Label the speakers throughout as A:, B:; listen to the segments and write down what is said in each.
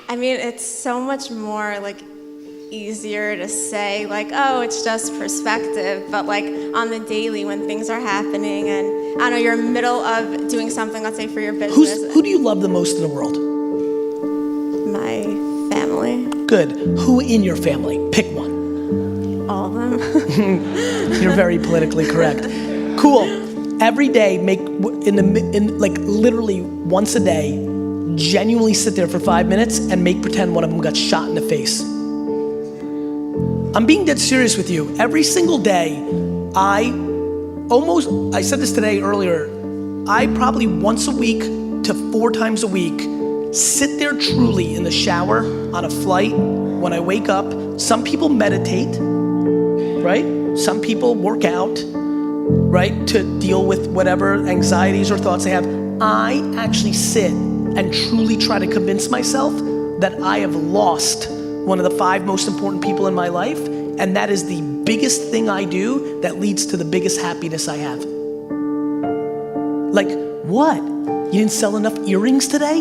A: I mean, it's so much more like easier to say like, oh, it's just perspective, but like on the daily when things are happening and I don't know, you're in the middle of doing something, let's say for your business.
B: Who do you love the most in the world?
A: My family.
B: Good. Who in your family? Pick one.
A: All of them.
B: You're very politically correct. Cool. Every day, like literally once a day, genuinely sit there for 5 minutes and make pretend one of them got shot in the face. I'm being dead serious with you. Every single day, I said this today earlier, I probably once a week to 4 times a week, sit there truly in the shower, on a flight, when I wake up. Some people meditate, right? Some people work out, right? To deal with whatever anxieties or thoughts they have. I actually sit and truly try to convince myself that I have lost one of the 5 most important people in my life, and that is the biggest thing I do that leads to the biggest happiness I have. Like, what? You didn't sell enough earrings today?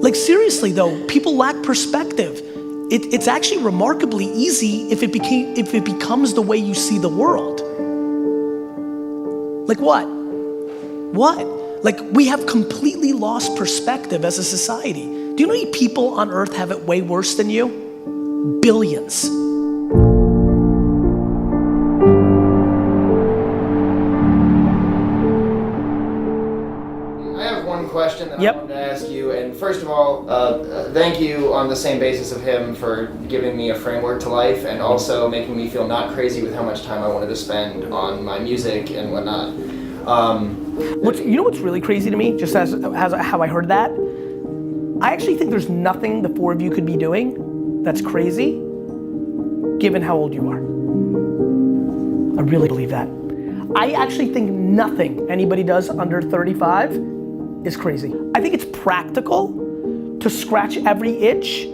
B: Like seriously though, people lack perspective. It's actually remarkably easy if it becomes the way you see the world. Like what? What? Like we have completely lost perspective as a society. Do you know how many people on earth have it way worse than you? Billions.
C: I have one question that I wanted to ask you, and first of all, thank you on the same basis of him for giving me a framework to life and also making me feel not crazy with how much time I wanted to spend on my music and whatnot.
B: You know what's really crazy to me, just as how I heard that? I actually think there's nothing the 4 of you could be doing that's crazy, given how old you are. I really believe that. I actually think nothing anybody does under 35 is crazy. I think it's practical to scratch every itch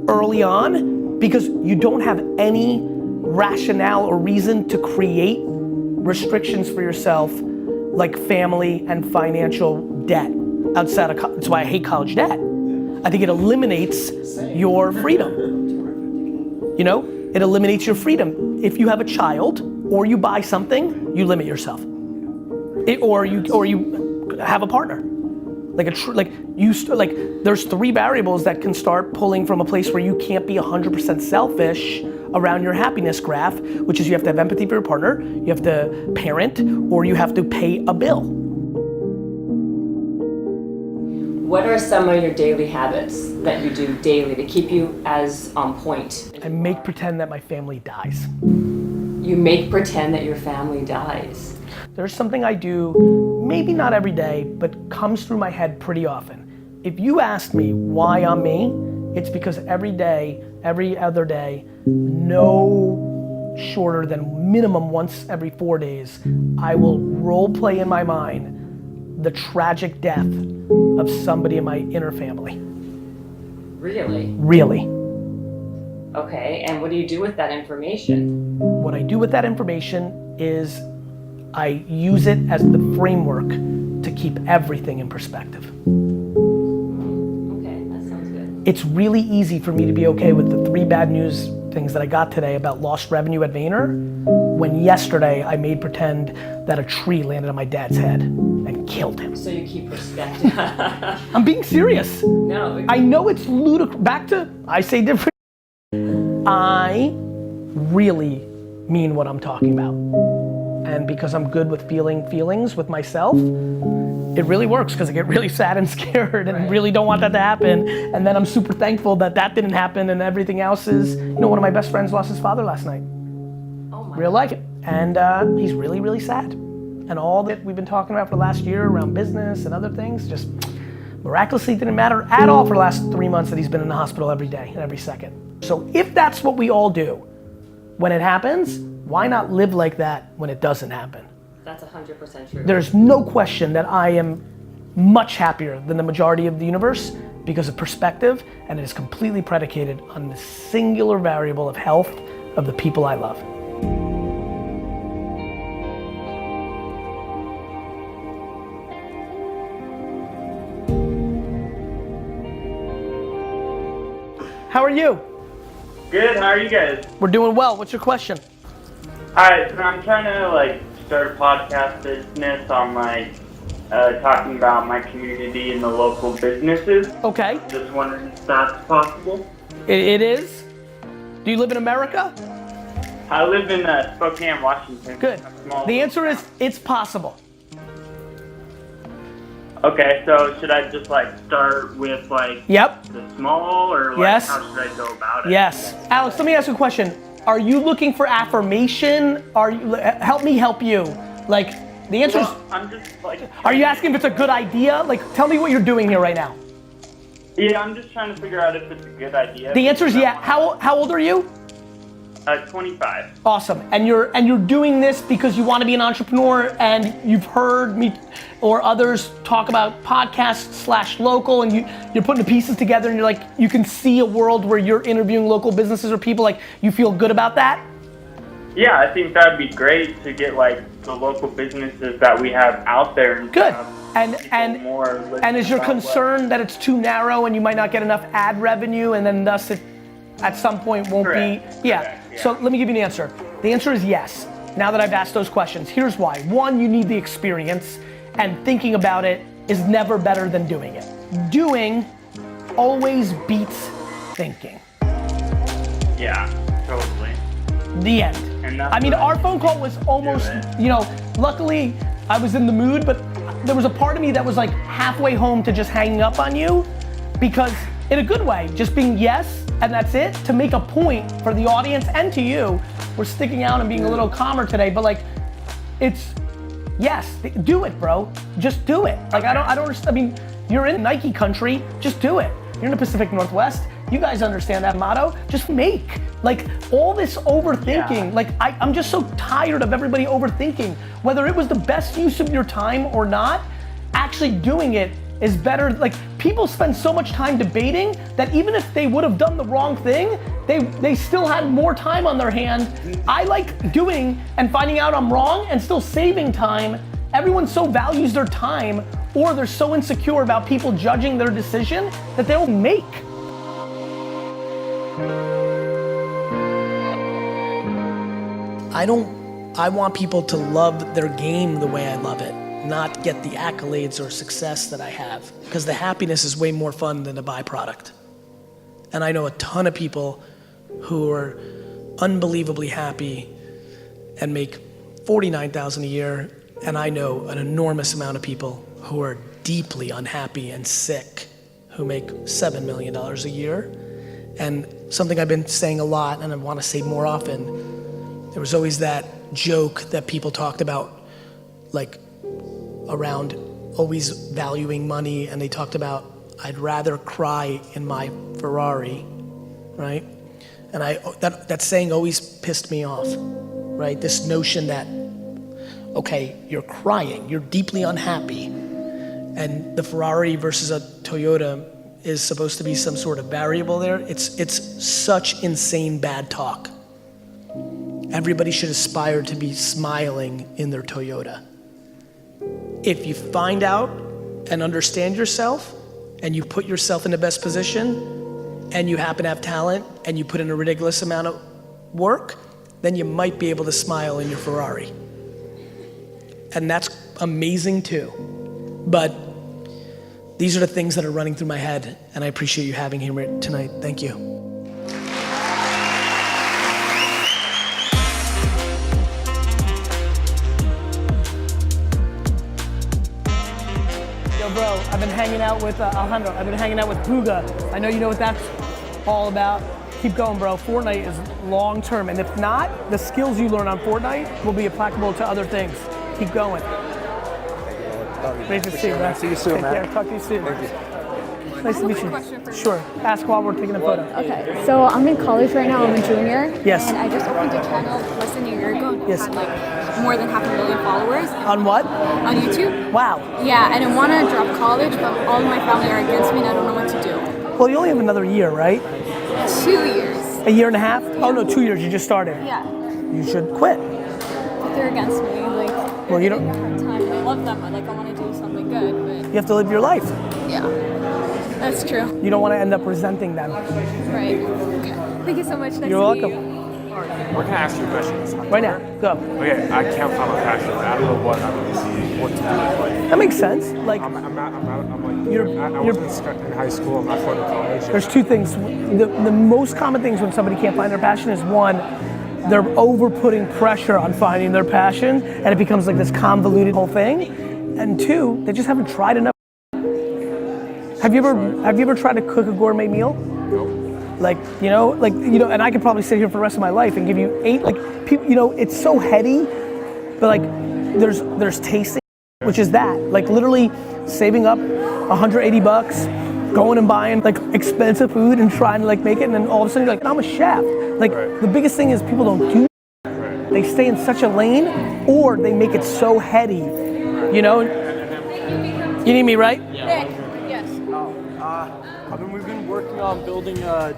B: early on because you don't have any rationale or reason to create restrictions for yourself like family and financial debt outside of college. That's why I hate college debt. I think it eliminates your freedom. You know, it eliminates your freedom. If you have a child or you buy something, you limit yourself. Or you have a partner. There's 3 variables that can start pulling from a place where you can't be 100% selfish around your happiness graph, which is you have to have empathy for your partner, you have to parent, or you have to pay a bill.
D: What are some of your daily habits that you do daily to keep you as on point?
B: I make pretend that my family dies.
D: You make pretend that your family dies.
B: There's something I do, maybe not every day, but comes through my head pretty often. If you ask me why I'm me, it's because every day, every other day, no shorter than minimum once every 4 days, I will role play in my mind the tragic death of somebody in my inner family.
D: Really?
B: Really.
D: Okay, and what do you do with that information?
B: What I do with that information is I use it as the framework to keep everything in perspective.
D: Okay, that sounds good.
B: It's really easy for me to be okay with the 3 bad news things that I got today about lost revenue at Vayner, when yesterday I made pretend that a tree landed on my dad's head and killed him.
D: So you keep perspective.
B: I'm being serious.
D: No.
B: I know it's ludicrous. Back to, I say different. I really mean what I'm talking about. And because I'm good with feeling feelings with myself, it really works because I get really sad and scared and really don't want that to happen. And then I'm super thankful that that didn't happen and everything else is, you know, one of my best friends lost his father last night.
D: Oh my.
B: Real life. And he's really, really sad. And all that we've been talking about for the last year around business and other things just miraculously didn't matter at all for the last 3 months that he's been in the hospital every day and every second. So if that's what we all do when it happens, why not live like that when it doesn't happen?
D: That's 100% true.
B: There's no question that I am much happier than the majority of the universe because of perspective, and it is completely predicated on the singular variable of health of the people I love. How are you?
E: Good, how are you guys?
B: We're doing well. What's your question?
E: Alright, so I'm trying to start a podcast business on talking about my community and the local businesses.
B: Okay.
E: Just wondering if that's possible.
B: It is? Do you live in America?
E: I live in Spokane, Washington.
B: Good. The answer is it's possible.
E: Okay, so should I just start with
B: Yep.
E: the small or
B: Yes.
E: how should I go about it?
B: Yes. Alex, let me ask you a question. Are you looking for affirmation? Are you, help me help you. The answer is,
E: Well, I'm just
B: are you asking if it's a good idea? Tell me what you're doing here right now.
E: Yeah, I'm just trying to figure out if it's a good idea.
B: The answer is yeah. How old are you?
E: 25.
B: Awesome. And you're doing this because you want to be an entrepreneur, and you've heard me or others talk about podcasts / local, and you're putting the pieces together, and you're you can see a world where you're interviewing local businesses or people. You feel good about that?
E: Yeah, I think that'd be great to get the local businesses that we have out there and
B: Good.
E: stuff.
B: And is your concern that it's too narrow and you might not get enough ad revenue, and then thus it at some point won't
E: Correct.
B: be? Yeah.
E: Correct, yeah.
B: So let me give you the answer. The answer is yes. Now that I've asked those questions, here's why. One, you need the experience, and thinking about it is never better than doing it. Doing always beats thinking.
E: Yeah, totally.
B: The end.
E: And that's
B: I mean,
E: what
B: our phone call was almost, luckily I was in the mood, but there was a part of me that was halfway home to just hanging up on you, because in a good way, just being yes, and that's it, to make a point for the audience and to you. We're sticking out and being a little calmer today, but it's, yes, do it, bro. Just do it. I don't understand. I mean, you're in Nike country, just do it. You're in the Pacific Northwest. You guys understand that motto. Just make. All this overthinking, I'm just so tired of everybody overthinking. Whether it was the best use of your time or not, actually doing it is better. People spend so much time debating that even if they would have done the wrong thing, they still had more time on their hand. I like doing and finding out I'm wrong and still saving time. Everyone so values their time, or they're so insecure about people judging their decision that they'll make. I want people to love their game the way I love it, not get the accolades or success that I have, because the happiness is way more fun than a byproduct. And I know a ton of people who are unbelievably happy and make $49,000 a year, and I know an enormous amount of people who are deeply unhappy and sick who make $7 million a year. And something I've been saying a lot, and I want to say more often, there was always that joke that people talked about, around always valuing money, and they talked about, I'd rather cry in my Ferrari, right? And that saying always pissed me off, right? This notion that, okay, you're crying, you're deeply unhappy, and the Ferrari versus a Toyota is supposed to be some sort of variable there. It's such insane bad talk. Everybody should aspire to be smiling in their Toyota. If you find out and understand yourself, and you put yourself in the best position, and you happen to have talent, and you put in a ridiculous amount of work, then you might be able to smile in your Ferrari. And that's amazing too. But these are the things that are running through my head, and I appreciate you having me here tonight. Thank you. Bro, I've been hanging out with Alejandro. I've been hanging out with Puga. I know you know what that's all about. Keep going, bro. Fortnite is long term, and if not, the skills you learn on Fortnite will be applicable to other things. Keep going. Great to see you, bro.
F: See you soon, man.
B: Take care. Talk to you soon.
F: Thank you.
B: Nice to meet you. Sure. Ask while we're taking a photo.
G: Okay, so I'm in college right now. I'm a junior.
B: Yes.
G: And I just opened a channel less than a year ago. And
B: Yes.
G: had more than 500,000 followers
B: On what?
G: on YouTube.
B: Wow.
G: Yeah, and I want to drop college, but all of my family are against me, and I don't know what to do.
B: Well, you only have another year, right?
G: 2 years.
B: A year and a half? Oh no, 2 years. You just started.
G: Yeah,
B: You should quit.
G: but they're against me.
B: Well, you
G: they're
B: don't-
G: giving me a hard time. I love them. I want to do something good,
B: You have to live your life.
G: but yeah. That's true.
B: You don't want to end up resenting them.
G: Right. Okay. Thank you so much. Nice
B: You're
G: to meet
B: welcome.
G: you.
F: Where can I ask you a question?
B: Right now, go.
F: Okay, I can't find my passion. I don't know what to do. Like,
B: That makes sense. Like,
F: I'm like,
B: You're-
F: I wasn't in high school. I'm not going to college.
B: there's two things. The most common things when somebody can't find their passion is one, they're over putting pressure on finding their passion, and it becomes like this convoluted whole thing. And two, they just haven't tried enough. Have you ever tried to cook a gourmet meal? Like, and I could probably sit here for the rest of my life and give you 8, like, people, it's so heady, but like, there's tasting, which is that, like literally saving up $180, going and buying like expensive food and trying to like make it, and then all of a sudden you're like, I'm a chef. Like, the biggest thing is people don't do that. They stay in such a lane, or they make it so heady, You need me, right?
G: Nick, yes.
H: We've been working on building a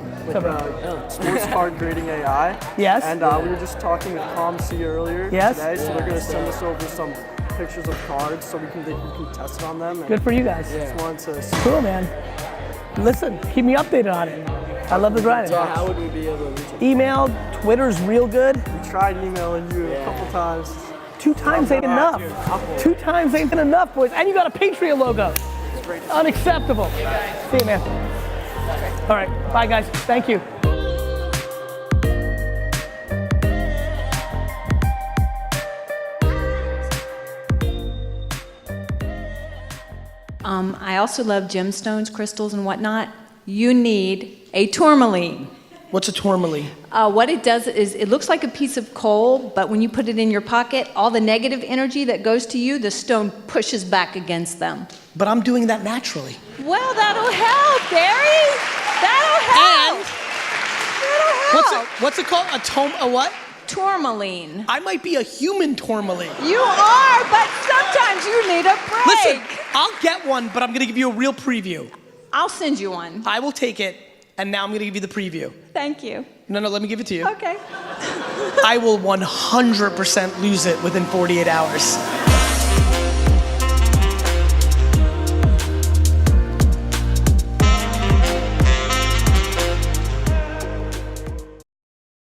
H: sports card grading AI.
B: Yes.
H: And we were just talking with ComC earlier
B: Yes.
H: today, so they're going to send us over some pictures of cards so we can test on them. And
B: Good for you guys.
H: just wanted to see.
B: Cool, man. Listen, keep me updated on it. I love the grind.
H: So how would we be able to reach it?
B: Email, Twitter's real good.
H: We tried emailing you a couple times.
B: 2 times ain't enough. 2 times ain't enough, boys. And you got a Patreon logo. Unacceptable. See you, man. All right, bye, guys. Thank you.
I: I also love gemstones, crystals, and whatnot. You need a tourmaline.
B: What's a tourmaline?
I: What it does is it looks like a piece of coal, but when you put it in your pocket, all the negative energy that goes to you, the stone pushes back against them.
B: But I'm doing that naturally.
I: Well, that'll help, Gary. That'll help. That'll help.
B: What's it called? A what?
I: Tourmaline.
B: I might be a human tourmaline.
I: You are, but sometimes you need a break.
B: Listen, I'll get one, but I'm gonna give you a real preview.
I: I'll send you one.
B: I will take it, and now I'm gonna give you the preview.
I: Thank you.
B: No, let me give it to you.
I: Okay.
B: I will 100% lose it within 48 hours.